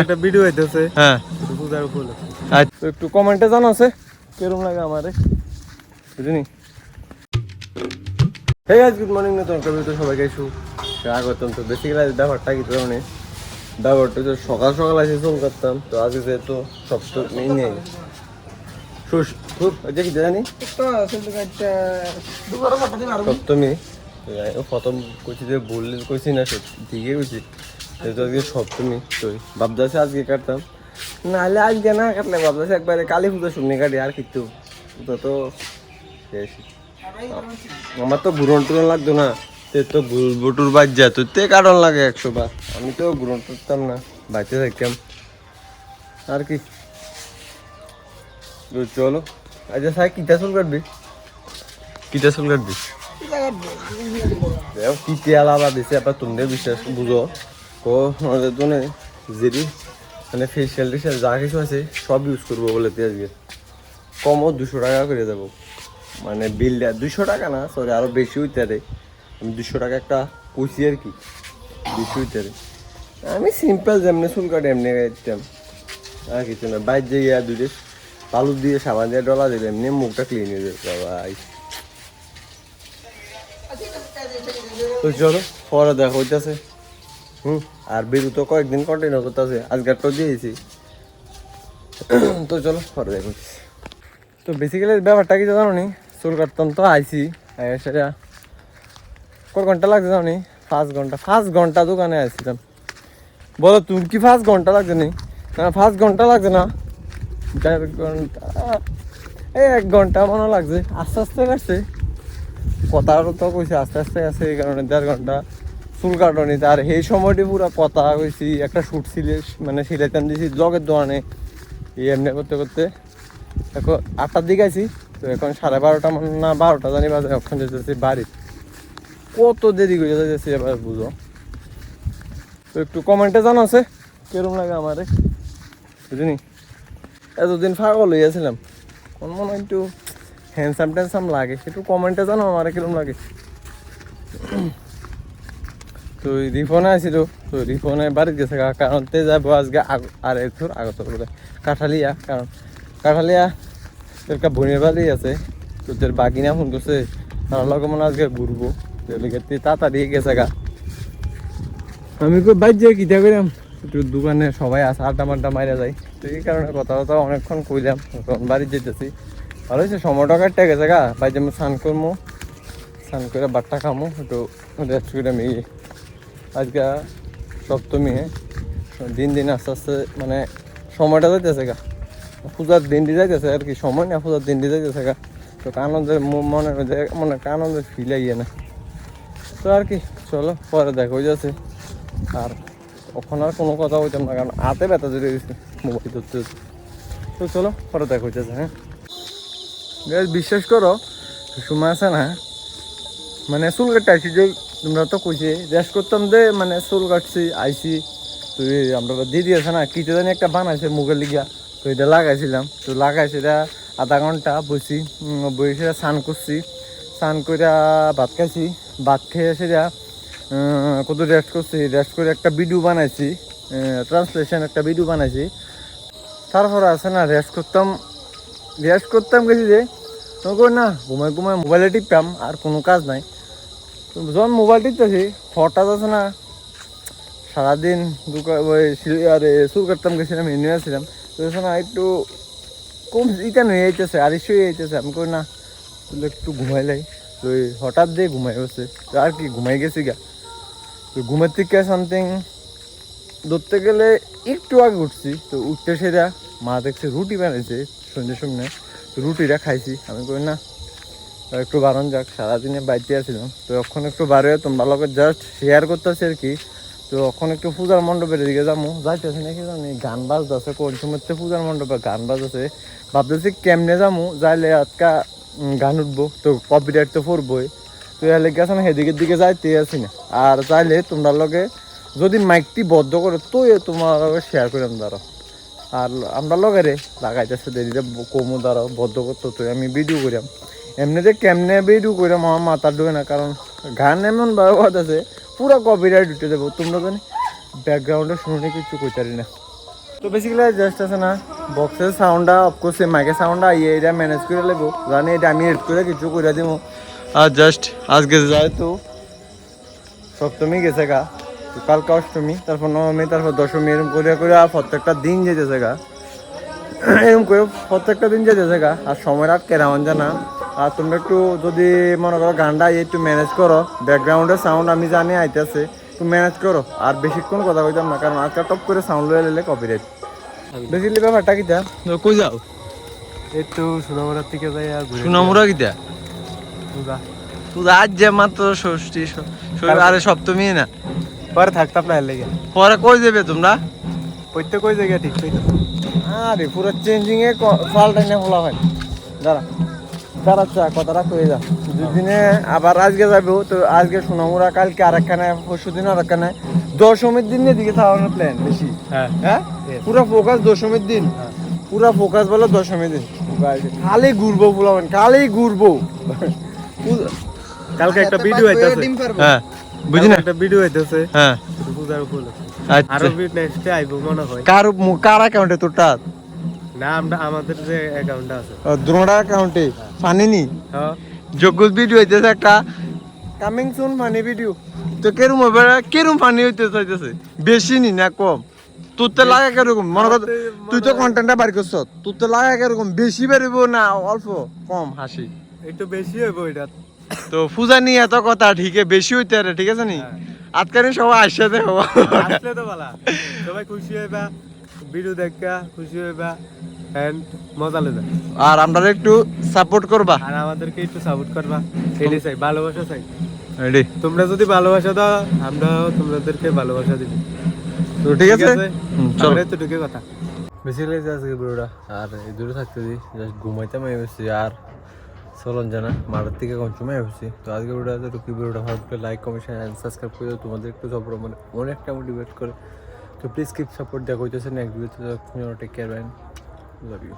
একটা ভিডিও হইতেছে হ্যাঁ পূজার উপরে। আচ্ছা একটু কমেন্টে জানাছে কেরম লাগে আমারে বুঝিনি। হে গাইস গুড মর্নিং নতুন একটা ভিডিওতে সবাইকে স্বাগতম। তো বেসিক্যালি ব্যাপারটা কি মানে ব্যাপারটা তো সকাল সকাল এসে ফোন করতাম, তো আজকে যেহেতু সপ্তমী নেই খুব যে কি জানি সপ্তমী প্রথম কইছি যে বললে কইছি না ঠিকই কইছি, যেহেতু আজকে সপ্তমী তো ভাবতেছি আজকে কাটতাম, নাহলে আজকে না কাটলে ভাবতেছি একবারে কালী পুজো শুনে কাটি আর কিন্তু তো শেষ। আমার তো ঘুরন টুরন লাগতো না, তে তো বুটুর বাজ যেত তে কারণ লাগে 100 বার। আমি তো ঘুরন টুরতাম না, বাইতে থাকতাম আর কি। চলো আচ্ছা সাই কিটা চুল কাটবি, কিটা চুল কাটবি কিতে আলাদা দিছে আবার তুমি বিশ্বাস বুঝো ও আমাদের তো যেটি মানে ফেসিয়াল টেসিয়াল যা কিছু আছে সব ইউজ করবো বলে আজকে কমও 200 টাকা করে দেবো, মানে বিলটা 200 টাকা না সরি আরো বেশি হইতে রে, আমি 200 টাকা একটা কইছি আর কি, বেশি হইতে রে। আমি সিম্পল যেমনি চুল কাটে এমনি কাটতাম আর কিছু না, বাইর যে গিয়া দুটো তালু দিয়ে সাবান দিয়ে ডলা দিলে এমনি মুখটা ক্লিন হয়ে যাবে ভাই। তো চলো পরে দেখা হইতেছে আর বেরু তো কয়েকদিন কন্টিনিউ করতেছে, আজকে তো দিয়েছি। তো চলো পরে দেখা হচ্ছে। তো বেসিক্যালি ব্যাপারটা কি জানো নি, চুল কাটতাম তো আইসি সেটা কত ঘন্টা লাগছে জানি, 5 ঘন্টা দোকানে আসছিলাম। বলো তুমি কি 5 ঘন্টা লাগছে নি? না 5 ঘন্টা লাগছে না, 1.5 ঘন্টা এই 1 ঘন্টা মনে লাগছে, আস্তে আস্তে কাটছে কথা তো কইছে আস্তে আস্তে আছে, এই কারণে 1.5 ঘন্টা চুল কাটনি। আর এই সময়টি পুরো কথা কইছি, একটা শ্যুট মানে সিলাইতাম দিয়েছি ব্লগের দোকানে, এই এমনি করতে করতে এখন 8টার দিকে আইছি, তো এখন 12:30 মনে না 12টা জানি বাজে, এখন যেতেছি বাড়ি। কত দেরি করে যেতেছি এবার বুঝো। তো একটু কমেন্টে জানাছে কেরম লাগে আমারে বুঝিনি। এতদিন পাগল হইয়াছিলাম, কোন মনে হয় একটু হ্যান্ডসাম ট্যান্ডসাম লাগে, একটু কমেন্টে জানো আমারে কিরম লাগে। তো রিফোনে আসছিল, তো রিফোনে বাড়িতে গেছে কারণ তে যাবো আজকে আর একটুর আগত বলে কাঠালিয়া, কারণ কাঠালিয়া একটা বোনের বাড়ি আছে, তো তোর বাগিনা ফোন করছে তার লগে মনে আজকে ঘুরবো, তাড়াতাড়ি গেছে গা। আমি কই বাইর যাই কিটা করিলাম, একটু দোকানে সবাই আছে আড্ডা মাড্ডা মারা যায়, তো এই কারণে কথা কথা অনেকক্ষণ কইলাম, তখন বাড়ি যেতেছি। ভালো হয়েছে সময়টা কাটতে গেছে গা, বাইর যেমন স্নান করবো, স্নান করে বাট্টা খামো, একটু রেস্ট করে আমি আজকে সপ্তমী দিন দিন আস্তে আস্তে মানে সময়টা যাইতেছে গা, পূজার দিন দিয়ে যাইতেছে আর কি, সময় না পূজার দিন দিয়ে যাইতেছে গা, তো আনন্দের মনে মনে একটা আনন্দের ফিল আইয়ে না, তো আর কি চলো পরে দেখা হয়ে যাচ্ছে। আর ওখানে আর কোনো কথা হইতাম না, কারণ হাতে ব্যথা ধরে গেছে মোবাইল ধরতে, তো চলো পরে দেখা হয়ে যাচ্ছে। হ্যাঁ বিশ্বাস করো সময় আছে না, মানে চুল কাটতে আসি যে তোমরা তো কইছে রেস্ট করতাম দে, মানে চুল কাটছি আইসি, তো আমরা দিদি আছে না কিতে জানি একটা বানাইছে মুখের লিগা, তো এটা লাগাইছিলাম, তো লাগাইছে এটা আধা ঘন্টা বসি, বসে স্নান করছি, স্নান করে ভাত খাইছি, ভাত খেয়ে সেটা কত রেস্ট করছি, রেস্ট করে একটা ভিডিও বানাইছি, ট্রান্সলেশন একটা ভিডিও বানাইছি। তারপরে আছে না রেস্ট করতাম গেছি যে কই না ঘুমাই ঘুমাই মোবাইলে টিপতাম, আর কোনো কাজ নাই। যখন মোবাইল টিপতেছি হঠাৎ আছে না সারাদিন আরে চুল কাটতাম গেছিলাম, এনে আসছিলাম, তো না একটু কম ইটা হয়ে যাইতেছে আর ইস্যু হয়ে যাইতেছে, আমি কই না একটু ঘুমাইলাই, তো হঠাৎ দিয়ে ঘুমাই গেছে, তো আর কি ঘুমাই গেছি গা। তো ঘুমের থেকে সামথিং ধরতে গেলে একটু আগে উঠছি, তো উঠতে সেটা মা দেখছে রুটি বানাইছে সন্ধ্যে সন্ধ্যে, তো রুটিটা খাইছি। আমি কই না একটু বারণ যাক, সারাদিনে বাইতে আসছিলাম, তো এখন একটু বারে তোমরা লোকে জাস্ট শেয়ার করতেছি আর কি। তো এখন একটু পূজার মণ্ডপের দিকে যাবো, যাইতেছি নাকি জানি গান বাজতেছে, কোন সময় পূজার মণ্ডপে গান বাজতেছে, ভাবতেছি কেমনে যাবো, যাইলে আজকা গান উঠবো, তো কপিরাইট তো পড়বোই, তো এলে গেছে না সেদিকের দিকে যাইতে আসি না। আর চাইলে তোমরা লগে যদি মাইকটি বদ্ধ করে তো তোমার শেয়ার করাম দাঁড়াও, আর আমরা লগে রে লাগাইতেছে দেরিতে কমু দাঁড়াও বদ্ধ করতো, তো আমি ভিডিও করিলাম এমনিতে কেমনে ভিডিও করিলাম আমার মাথা ঢুকে না, কারণ গান এমন ব্যবহার আছে পুরো কপিরাইট উঠে দেবো, তোমরা জানি ব্যাকগ্রাউন্ডে শুনে কিছু কইতারি না। তো বেসিক্যালি জাস্ট আছে না বক্সের সাউন্ডটা অফকোর্স মাইকের সাউন্ডটা এটা ম্যানেজ করে নেবো জানি এটা আমি এড করে কিছু করে দিব আর জাস্ট আজকে যেহেতু সপ্তমী গেছে গা তো কালকে অষ্টমী তারপর নবমী তারপর দশমী এরকম করে করে প্রত্যেকটা দিন যেতেছে গা এরকম করে প্রত্যেকটা দিন যেতেছে গা আর সময় আর কেরামান জানা আর তোমরা একটু যদি মনে করো গানটা একটু ম্যানেজ করো ব্যাকগ্রাউন্ডের সাউন্ড আমি জানি আইতেছে একটু ম্যানেজ করো আর বেশিক্ষণ কথা কইতাম না কারণ আজকাল টপ করে সাউন্ড লয়ে নিলে কপিরাইট বেসিক্যালি ব্যাপারটা কিটা কই যাও একটু সোনামুড়ার থেকে যাই আর সোনামুড়া কিটা পূজা পূজা আজ যে মাত্র ষষ্ঠী আরে সপ্তমী না পরে থাকতাম না লেগে পরে কই যাবে তোমরা প্রত্যেক ওই জায়গায় ঠিক ঠিক আরে পুরো চেঞ্জিং এ পাল্টাই না ফলা হয় দাঁড়া দাঁড়াচ্ছা কথাটা কয়ে যা দুদিনে আবার আজকে যাবো তো আজকে সোনামুড়া কালকে আরেকখানে পরশু দিন আরেকখানে দশমীর দিনের দিকে থাকানোর প্ল্যান বেশি হ্যাঁ হ্যাঁ পুরো ফোকাস দশমীর দিন পুরা ফোকাস বলো দশমীর দিন খালি ঘুরবো ফুলাবেন খালি ঘুরবো কালকে একটা ভিডিও আইতাছে হ্যাঁ বুঝি না একটা ভিডিও আইতাছে হ্যাঁ পূজার উপলক্ষে আচ্ছা আরো নেক্সটে আইবো মনে হয় কার অ্যাকাউন্টে তোরটা না আমাদের যে অ্যাকাউন্ট আছে দ্রোণা অ্যাকাউন্টে ফানি নি হ্যাঁ যোগ্য ভিডিও হইতেছে একটা কামিং সুন ফানি ভিডিও তো কেরম ফানি হইতে চাইতেছে বেশি নি না কম তোর তো লাগে কিরকম মনে কর তুই তো কন্টেন্টটা বার করছ তোর তো লাগে কিরকম বেশি বেরোব না অল্প কম হাসি একটু বেশি হইবো এটা তো পূজা নিয়ে এত কথা ঠিক বেশি হইতে আরে ঠিক আছে নি আজকাল সবাই আসছে দেখো আসলে তো ভালো সবাই খুশি হইবা ভিডিও দেখা খুশি হইবা এন্ড মজা লেবা আর আমরা একটু সাপোর্ট করবা আর আমাদেরকে একটু সাপোর্ট করবা এটাই চাই ভালোবাসা চাই রেডি তোমরা যদি ভালোবাসা দাও আমরাও তোমাদেরকে ভালোবাসা দিব তো ঠিক আছে চলো তো ঢুকে কথা বেসিক্যালি আজকে ভিডিওটা আর এই দূরে থাকতে দিই জাস্ট ঘুমাইতে আমি বসছি আর চলন জানা মাঠের থেকে কোন সময় বসছি তো আজকে ভিডিওটা কি ভিডিওটা ভালো লাগলে লাইক কমেন্ট শেয়ার সাবস্ক্রাইব করে তোমাদের একটু সাপোর্ট মানে অনেকটা মোটিভেট করে তো প্লিজ কিপ সাপোর্ট দেখা হইতেছে নেক্সট ভিডিওতে টেক কেয়ার লাভ ইউ